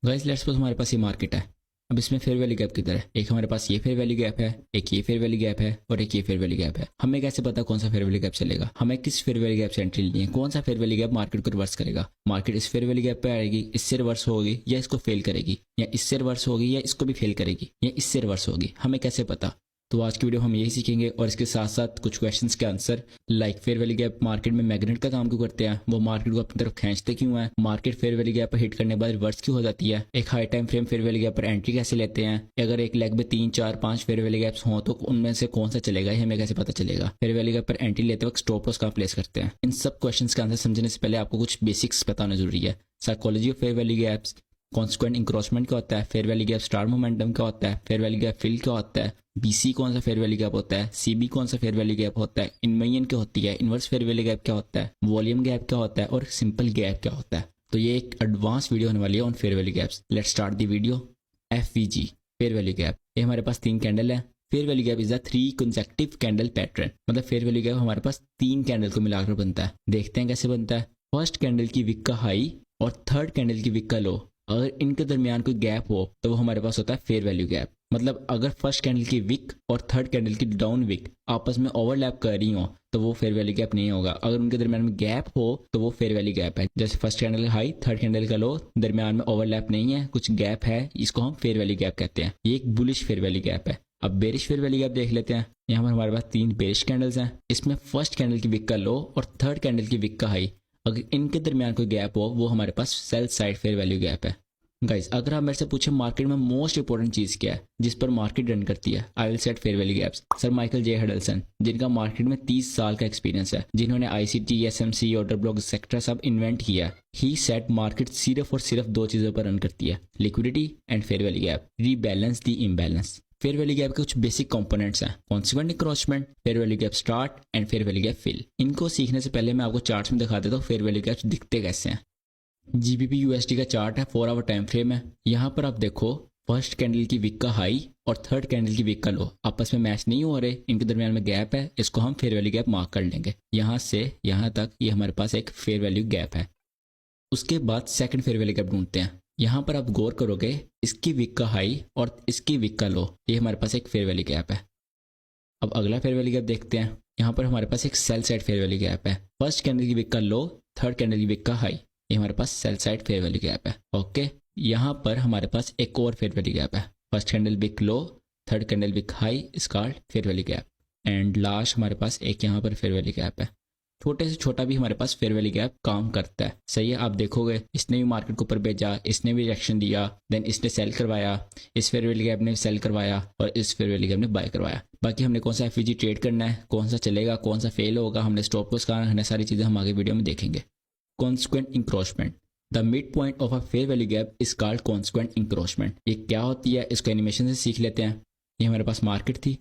Guys let's suppose हमारे पास ये market है। अब इसमें फेयर वैल्यू गैप किधर है? एक हमारे पास ये फेयर वैल्यू गैप है, एक ये फेयर वैल्यू गैप है और एक ये फेयर वैल्यू गैप है। हमें कैसे पता कौन सा फेयर वैल्यू गैप चलेगा? हमें किस फेयर वैल्यू गैप से एंट्री लेनी है? कौन सा फेयर वैल्यू गैप मार्केट को रिवर्स करेगा? मार्केट इस फेयर वैल्यू गैप पे आएगी, इससे रिवर्स होगी या इसको फेल करेगी, या इससे रिवर्स होगी या इसको भी फेल करेगी, या इससे रिवर्स होगी? हमें कैसे पता? तो आज की वीडियो हम यही सीखेंगे और इसके साथ साथ कुछ क्वेश्चंस के answer, like fair value gap market में मैग्नेट का काम क्यों करते हैं, वो मार्केट को अपनी तरफ खींचते क्यों है, मार्केट फेयर वैल्यू गैप पर हिट करने के बाद रिवर्स क्यों हो जाती है, एक high time frame fair value gap पर एंट्री कैसे लेते हैं, अगर एक लेग में 3 4 5 फेयर वैल्यू गैप्स हों तो उनमें से कौन सा चलेगा, ये हमें कैसे पता चलेगा, फेयर वैल्यू गैप पर एंट्री लेते वक्त स्टॉप लॉस कहां प्लेस करते हैं। इन सब क्वेश्चंस का आंसर समझने से पहले आपको कुछ बेसिक्स पता होना जरूरी है। Psychology of fair value gaps, consequent encroachment क्या होता है, fair value gap star momentum क्या होता है, फेयर वैल्यू गैप फिल क्या होता है, बीसी कौन सा फेयर वैल्यू गैप होता है, सीबी कौन सा फेयर वैल्यू गैप होता है, इनवेरिएंट क्या होती है, इनवर्स फेयर वैल्यू गैप क्या होता है, वॉल्यूम गैप क्या होता है और सिंपल गैप क्या होता है। तो ये एक एडवांस वीडियो होने वाली है on fair value gaps. Let's start the video. FVG fair value gap, ये हमारे पास 3 कैंडल है। Fair value gap is the 3 consecutive candle pattern, मतलब फेयर वैल्यू गैप हमारे पास 3 कैंडल को मिलाकर बनता है। देखते हैं कैसे बनता है। फर्स्ट कैंडल की विक का हाई और थर्ड कैंडल की विक का लो, अगर इनके दरमियान कोई गैप हो तो वो हमारे पास होता है फेयर वैल्यू गैप। मतलब अगर फर्स्ट कैंडल की विक और थर्ड कैंडल की डाउन विक आपस में ओवरलैप कर रही हो तो वो फेयर वैल्यू गैप नहीं होगा। अगर उनके दरमियान में गैप हो तो वो फेयर वैल्यू गैप है। जैसे फर्स्ट कैंडल का हाई, थर्ड कैंडल का लो, दरमियान में ओवरलैप नहीं है, कुछ गैप है, इसको हम फेयर वैल्यू गैप कहते हैं। ये एक बुलिश फेयर वैल्यू गैप है। अब बेरिश फेयर वैल्यू गैप देख लेते हैं। यहाँ पर हमारे पास 3 बेरिश कैंडल्स हैं। इसमें फर्स्ट कैंडल की विक का लो और थर्ड कैंडल की विक का हाई, अगर इनके दरमियान कोई गैप हो वो हमारे पास sell side fair value gap है। गाइस अगर आप मेरे से पूछे मार्केट में मोस्ट इंपोर्टेंट चीज क्या है जिस पर मार्केट रन करती है, I will set fair value gaps. Sir Michael J Huddleston, जिनका मार्केट में 30 साल का एक्सपीरियंस है, जिन्होंने ICT, SMC, order block etcetera सब इन्वेंट किया, ही सेट मार्केट सिर्फ और सिर्फ 2 चीजों पर रन करती है, liquidity and fair value gap, rebalance the imbalance. Fair value gap के कुछ बेसिक कंपोनेंट्स हैं, consequent encroachment, fair value gap start and fair value gap fill. इनको सीखने से पहले मैं आपको चार्ट्स में दिखा देता हूँ फेयर वैल्यू गैप्स दिखते कैसे हैं। जीबीपी यूएसडी का चार्ट है, 4 आवर टाइम फ्रेम है। यहाँ पर आप देखो फर्स्ट कैंडल की विक का हाई और थर्ड कैंडल की विक का लो आपस में मैच नहीं हो रहे, इनके दरमियान में गैप है, इसको हम फेयर वैल्यू गैप मार्क कर लेंगे। यहाँ से यहाँ तक ये हमारे पास एक फेयर वैल्यू गैप है। उसके बाद सेकंड फेयर वैल्यू गैप ढूंढते हैं। यहाँ पर आप गौर करोगे इसकी विक का हाई और इसकी विक का लो, ये हमारे पास एक फेयर वैल्यू गैप है। अब अगला फेयर वैल्यू गैप देखते हैं। यहाँ पर हमारे पास एक sell side fair value gap है। फर्स्ट कैंडल की विक का लो, थर्ड कैंडल की विक का हाई, ये हमारे पास sell side fair value gap है। ओके, यहाँ पर हमारे पास एक और फेयर वैल्यू गैप है। First candle wick low, third candle wick high, इसका fair value gap, and last हमारे पास एक यहाँ पर फेयर वैल्यू गैप है। छोटे से छोटा भी हमारे पास फेयर वैल्यू गैप काम करता है। सही है, आप देखोगे इसने भी मार्केट को ऊपर भेजा, इसने भी रिएक्शन दिया, देन इसने सेल करवाया, इस फेयर वैल्यू गैप ने सेल करवाया और इस फेयर वैल्यू गैप ने बाय करवाया। बाकी हमने कौन सा एफवीजी ट्रेड करना है, कौन सा चलेगा, कौन सा फेल होगा, हमने स्टॉप लॉस कहाँ रखना है, सारी चीजें हम आगे वीडियो में देखेंगे। Consequent encroachment, the mid point of a fair value gap is called consequent encroachment. ये क्या होती है, इसको एनिमेशन से सीख लेते हैं। ये हमारे पास मार्केट थी,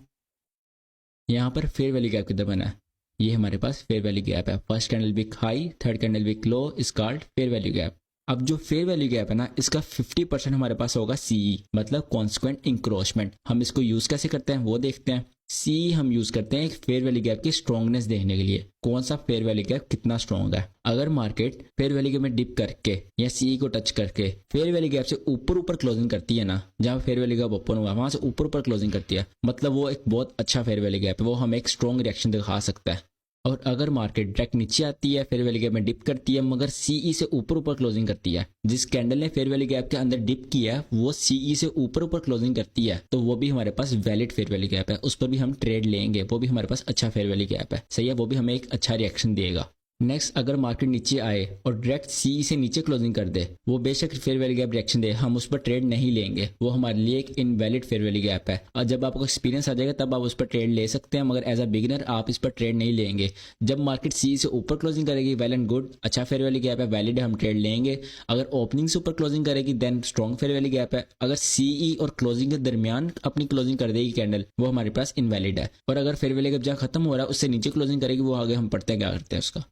यहाँ पर फेयर वैल्यू गैप किधर बना है, ये हमारे पास फेयर वैल्यू गैप है। First candle wick high, third candle wick low, is called fair value gap. अब जो फेयर वैल्यू गैप है ना, इसका 50% हमारे पास होगा सीई, मतलब कॉन्सिक्वेंट इंक्रोचमेंट। हम इसको यूज कैसे करते हैं वो देखते हैं। सी हम यूज करते हैं एक फेयर वैल्यू गैप की स्ट्रॉन्गनेस देखने के लिए, कौन सा फेयर वैल्यू गैप कितना स्ट्रॉन्ग है। अगर मार्केट फेयर वैल्यू गैप में डिप करके या सी को टच करके फेयर वैल्यू गैप से ऊपर ऊपर क्लोजिंग करती है ना, जहां फेयर वैल्यू गैप ओपन हुआ वहां से ऊपर ऊपर क्लोजिंग करती है, मतलब वो एक बहुत अच्छा फेयर वैल्यू गैप है, वो हमें एक स्ट्रॉन्ग रिएक्शन दिखा सकता है। और अगर मार्केट डायरेक्ट नीचे आती है, फेयर वैल्यू गैप में डिप करती है, मगर सीई से ऊपर ऊपर क्लोजिंग करती है, जिस कैंडल ने फेयर वैल्यू गैप के अंदर डिप किया है वो सीई से ऊपर ऊपर क्लोजिंग करती है, तो वो भी हमारे पास वैलिड फेयर वैल्यू गैप है, उस पर भी हम ट्रेड लेंगे, वो भी हमारे पास अच्छा फेयर वैल्यू गैप है। सही है, वो भी हमें एक अच्छा रिएक्शन देगा। नेक्स्ट, अगर मार्केट नीचे आए और डायरेक्ट सी से नीचे क्लोजिंग कर दे, वो बेशक फेयर वैल्यू गैप रिएक्शन दे, हम उस पर ट्रेड नहीं लेंगे, वो हमारे लिए एक इनवैलिड फेयर वैल्यू गैप है। और जब आपको एक्सपीरियंस आ जाएगा तब आप उस पर ट्रेड ले सकते हैं, मगर एज अ बिगिनर आप इस पर ट्रेड नहीं लेंगे। जब मार्केट सी से ऊपर क्लोजिंग करेगी, वेल एंड गुड, अच्छा फेयर वैल्यू गैप है, वैलिड है, हम ट्रेड लेंगे। अगर ओपनिंग से ऊपर क्लोजिंग करेगी then strong fair value gap है। अगर सीई और क्लोजिंग के दरमियान अपनी क्लोजिंग कर देगी कैंडल, वो हमारे पास इनवैलिड है। और अगर फेयर वैल्यू गैप जहाँ खत्म हो रहा है उससे नीचे क्लोजिंग करेगी, वो आगे हम पढ़ते हैं क्या करते हैं उसका।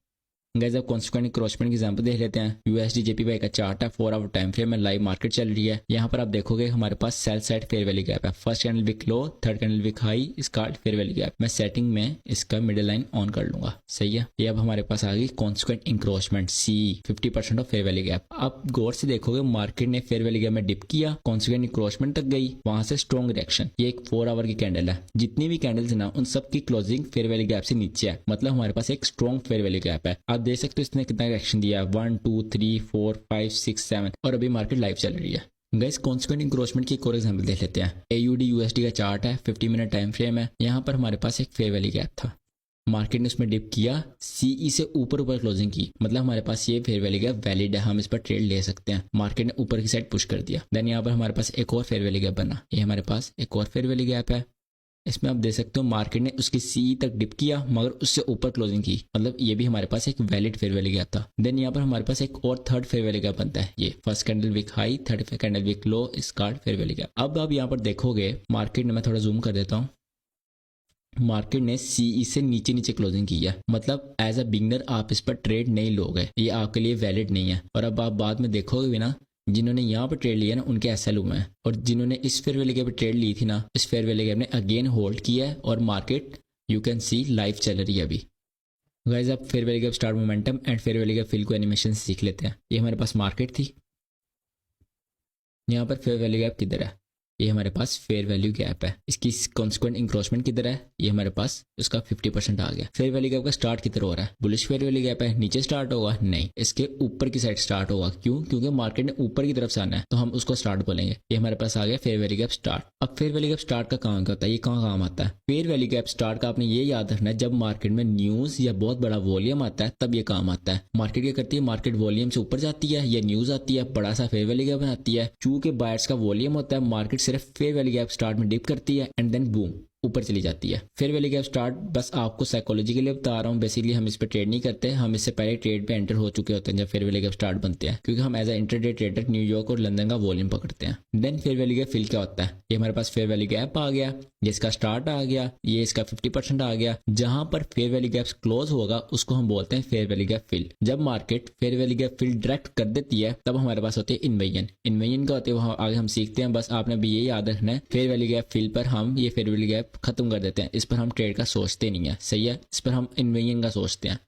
गाइस अब कॉन्सिक्वेंट क्रॉसमेंट की एग्जांपल देख लेते हैं। यूएसडी जेपीवाई का चार्ट है, 4 आवर टाइम फ्रेम में लाइव मार्केट चल रही है। यहाँ पर आप देखोगे हमारे पास sell side fair value gap है। First candle wick low, third candle wick high, इसका फेयर वैल्यू गैप। मैं सेटिंग में इसका मिडिल लाइन ऑन कर लूंगा, सही है। ये अब हमारे पास आ गई consequent encroachment see 50% of fair value gap. अब गौर से देखोगे मार्केट ने फेयर वैल्यू गैप में डिप किया, कॉन्सिक्वेंट इंक्रोचमेंट तक गई, वहां से स्ट्रॉन्ग रिएक्शन। ये एक 4 आवर की कैंडल है। जितनी भी कैंडल्स ना उन सब की क्लोजिंग फेयर वैल्यू गैप से नीचे है, मतलब हमारे पास एक स्ट्रॉन्ग फेयर वैल्यू गैप है। आप देख सकते हो इसने कितना रिएक्शन दिया है, 1 2 3 4 5 6 7 और अभी मार्केट लाइव चल रही है। गाइस कॉन्सिक्वेंट इंक्रोचमेंट की एक और एग्जांपल देख लेते हैं। एयूडी यूएसडी का चार्ट है, 50 मिनट टाइम फ्रेम है। यहाँ पर हमारे पास एक फेयर वैल्यू गैप था, मार्केट ने उसमें डिप किया, सीई से ऊपर क्लोजिंग की, मतलब हमारे पास ये फेयर वैल्यू गैप वैलिड है, हम इस पर ट्रेड ले सकते हैं। मार्केट ने ऊपर की साइड पुश कर दिया, देन यहाँ पर हमारे पास एक और फेयर वैल्यू गैप बना। ये हमारे पास एक और फेयर वैल्यू गैप है। इसमें आप देख सकते हो मार्केट ने उसकी सीई तक डिप किया मगर उससे ऊपर क्लोजिंग की, मतलब ये भी हमारे पास एक वैलिड फेयर वैल्यू गैप था। देन यहाँ पर हमारे पास एक और थर्ड फेयर वैल्यू गैप बनता है। ये first candle wick high, third candle wick low, इसका फेयर वैल्यू गैप। अब आप यहाँ पर देखोगे मार्केट ने, मैं थोड़ा जूम कर देता हूँ, मार्केट ने सीई से नीचे नीचे क्लोजिंग की है, मतलब एज अ बिगनर आप इस पर ट्रेड नहीं लोगे, ये आपके लिए वैलिड नहीं है। और अब आप बाद में देखोगे भी ना, जिन्होंने यहाँ पर ट्रेड लिया ना उनके एसएल हुए हैं, और जिन्होंने इस फेयर वैल्यू गैप पे ट्रेड ली थी ना, इस फेयर वैल्यू गैप ने अगेन होल्ड किया है और market you can see live चल रही है अभी। गाइस आप fair value gap start momentum and fair value gap fill को एनिमेशन से सीख लेते हैं। ये हमारे पास मार्केट थी, यहाँ पर फेयर वैल्यू गैप किधर है, ये हमारे पास फेयर वैल्यू गैप है। इसकी कॉन्सिक्वेंट इंक्रोचमेंट किधर है, ये हमारे पास उसका 50% आ गया। फेयर वैल्यू गैप का स्टार्ट किधर हो रहा है, बुलिश फेयर वैल्यू गैप है, नीचे स्टार्ट होगा नहीं, इसके ऊपर की साइड स्टार्ट होगा। क्यों? क्योंकि मार्केट ने ऊपर की तरफ से आना है, तो हम उसको स्टार्ट बोलेंगे। ये हमारे पास आ गया फेयर वैल्यू गैप स्टार्ट। अब फेयर वैल्यू गैप स्टार्ट का काम क्या होता है, ये कहाँ काम आता है? फेयर वैल्यू गैप स्टार्ट का आपने ये याद रखना है, जब मार्केट में न्यूज या बहुत बड़ा वॉल्यूम आता है तब ये काम आता है। मार्केट क्या करती है, मार्केट वॉल्यूम से ऊपर जाती है या न्यूज आती है, बड़ा सा फेयर वैल्यू गैप बनाती है। चूंकि बायर्स का वॉल्यूम होता है, मार्केट सिर्फ फेयर वैल्यू गैप स्टार्ट में डिप करती है एंड देन बूम ऊपर चली जाती है। फेयर वैल्यू गैप स्टार्ट बस आपको साइकोलॉजी के लिए बता रहा हूँ, बेसिकली हम इस पे ट्रेड नहीं करते, हम इससे पहले ट्रेड पे एंटर हो चुके होते हैं जब फेयर वैल्यू गैप स्टार्ट बनते हैं, क्योंकि हम as a intraday trader New York और लंदन का वॉल्यूम पकड़ते हैं। Then fair value gap fill क्या होता है, ये हमारे पास फेयर वैल्यू गैप आ गया, ये इसका स्टार्ट आ गया, ये इसका 50% आ गया। जहां पर फेयर वैल्यू गैप क्लोज होगा उसको हम बोलते हैं फेयर वैल्यू गैप फिल। जब market fair value gap fill direct कर देती है तब हमारे पास होते हैं इन्वेजन। इन्वेजन का होते हैं वहां आगे हम सीखते हैं, बस आपने भी ये याद रखना है, फेयर वैल्यू गैप फिल पर हम ये फेयर वैल्यू गैप खत्म कर देते हैं, इस पर हम ट्रेड का सोचते नहीं है, सही है, इस पर हम इन्वेजन का सोचते हैं।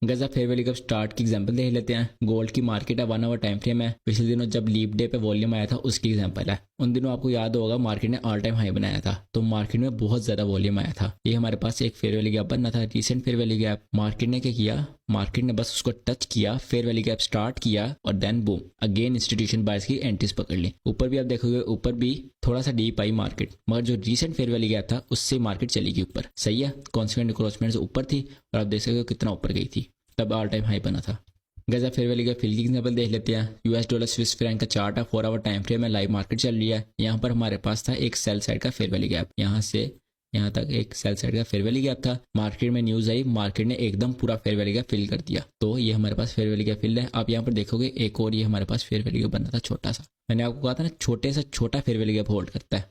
गजा फेयर वैल्यू गैप स्टार्ट की एग्जांपल देख लेते हैं। गोल्ड की मार्केट है, 1 आवर टाइम फ्रेम है, पिछले दिनों जब लीप डे पे वॉल्यूम आया था उसकी एग्जांपल है। उन दिनों आपको याद होगा मार्केट ने ऑल टाइम हाई बनाया था, तो मार्केट में बहुत ज्यादा वॉल्यूम आया था। ये हमारे पास एक फेयर वैल्यू गैप बनना था, recent fair value gap. Market ने क्या किया, मार्केट ने बस उसको टच किया, फेयर वैल्यू गैप स्टार्ट किया और then boom again institution buyers की एंट्रीज पकड़ ली। ऊपर भी आप देखोगे, ऊपर भी थोड़ा सा डीप आई मार्केट, मगर जो रीसेंट फेयर वैल्यू गैप था उससे मार्केट चली गई ऊपर, सही है। कॉन्सिक्वेंट इंक्रोचमेंट से ऊपर थी और आप देख सकते हो कितना ऊपर गई थी, तब ऑल टाइम हाई बना था। गजा फेयर वैल्यू गैप फिल की एग्जांपल देख लेते हैं। यूएस डॉलर स्विस फ्रैंक का चार्ट है, 4 आवर टाइम फ्रेम में लाइव मार्केट चल रही है। यहाँ पर हमारे पास था एक सेल साइड का फेयर वैल्यू गैप, यहाँ से यहाँ तक एक सेल साइड का फेयर वैल्यू गैप था। मार्केट में न्यूज आई, मार्केट ने एकदम पूरा फेयर वैल्यू गैप फिल कर दिया, तो ये हमारे पास फेयर वैल्यू गैप फिल है। आप यहाँ पर देखोगे एक और ये हमारे पास फेयर वैल्यू गैप बनना था छोटा सा, मैंने आपको कहा था ना छोटे से छोटा फेयर वैल्यू गैप होल्ड करता है,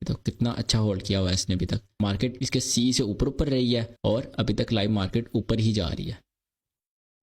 तो कितना अच्छा होल्ड किया हुआ है इसने अभी तक। मार्केट इसके सी से ऊपर रही है और अभी तक लाइव मार्केट ऊपर ही जा रही है।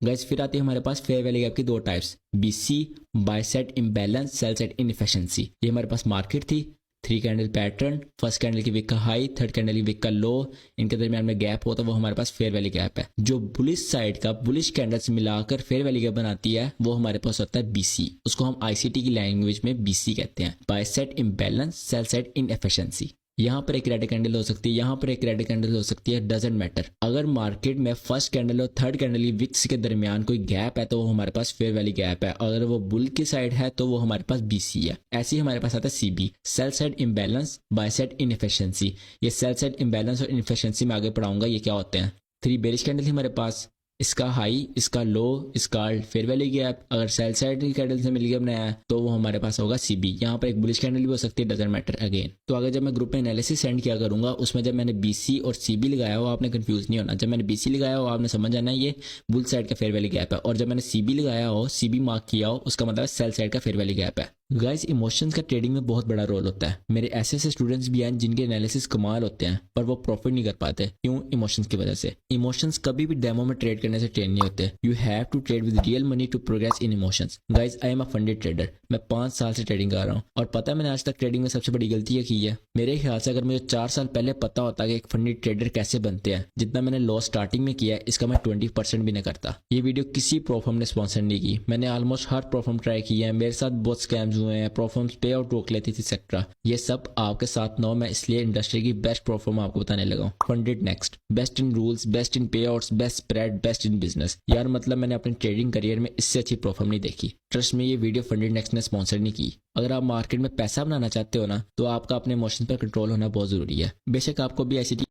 गाइस फिर आती है हमारे पास फेयर वैल्यू गैप की दो types, BC by side imbalance, sell side inefficiency. ये हमारे पास मार्केट थी, 3 कैंडल पैटर्न, फर्स्ट कैंडल की विक का हाई, थर्ड कैंडल की विक का लो, इनके दरमियान में गैप होता है, वो हमारे पास फेयर वैल्यू गैप है। जो बुलिश साइड का बुलिश कैंडल्स मिलाकर फेयर वैल्यू गैप बनाती है वो हमारे पास होता है बीसी, उसको हम आईसीटी की लैंग्वेज में बीसी कहते हैं, by side imbalance, sell side inefficiency. यहाँ पर एक रेड कैंडल हो सकती है, यहाँ पर एक रेड कैंडल हो सकती है, डजंट मैटर। अगर मार्केट में फर्स्ट कैंडल और थर्ड कैंडल की विक्स के दरमियान कोई गैप है तो वो हमारे पास फेयर वैल्यू गैप है, अगर वो बुल की साइड है तो वो हमारे पास बीसी है। ऐसे ही हमारे पास आता है CB, sell side imbalance by side inefficiency. ये सेल साइड इम्बैलेंस और इनएफिशिएंसी में आगे पढ़ाऊंगा ये क्या होते हैं। 3 बेरिश कैंडल थी हमारे पास, इसका हाई, इसका लो, इसका फेयर वैल्यू गैप। अगर सेल साइड की कैंडल से मिलकर बनाया है तो वो हमारे पास होगा सीबी। यहाँ पर एक बुलिश कैंडल भी हो सकती है, डजंट मैटर अगेन। तो अगर जब मैं ग्रुप में एनालिसिस सेंड किया करूंगा उसमें जब मैंने बीसी और सीबी लगाया हो आपने कंफ्यूज नहीं होना। जब मैंने बीसी लगाया हो आपने समझ आना ये बुल साइड का फेयर वैल्यू गैप है, और जब मैंने सीबी लगाया हो, सीबी मार्क किया हो, उसका मतलब सेल साइड का फेयर वैल्यू गैप है। गाइस इमोशंस का ट्रेडिंग में बहुत बड़ा रोल होता है। मेरे ऐसे स्टूडेंट्स भी हैं जिनके एनालिसिस कमाल होते हैं पर वो प्रॉफिट नहीं कर पाते। क्यों? इमोशंस की वजह से। इमोशंस कभी भी डेमो में ट्रेड करने से ट्रेन नहीं होते। You have to trade with real money to progress in emotions. Guys I am a funded trader. मैं 5 साल से ट्रेडिंग कर रहा हूँ और पता है मैंने आज तक ट्रेडिंग में सबसे बड़ी गलती ये की है। मेरे ख्याल से अगर मुझे 4 साल पहले पता होता कि एक फंडेड ट्रेडर कैसे बनते हैं, जितना मैंने लॉस स्टार्टिंग में किया है इसका मैं 20% भी नहीं करता। ये वीडियो किसी प्रोफर्म ने स्पॉन्सर नहीं की। मैंने ऑलमोस्ट हर प्रोफर्म ट्राई किया है, मेरे साथ बहुत स्कैम्स हुए हैं, प्रोफर्म्स पे आउट रोक लेती थी एक्सेट्रा। ये सब आपके साथ ना हो, मैं इसलिए इंडस्ट्री की बेस्ट प्रोफर्म आपको बताने लगा हूँ। Funded next, best in rules, best in payouts, best spread, best in business. यार मतलब मैंने अपने ट्रेडिंग करियर में इससे अच्छी प्रोफर्म नहीं देखी। ट्रस्ट में ये वीडियो फंडेड नेक्स्ट ने स्पॉन्सर नहीं की। अगर आप मार्केट में पैसा बनाना चाहते हो ना तो आपका अपने इमोशन पर कंट्रोल होना बहुत जरूरी है। बेशक आपको भी ऐसी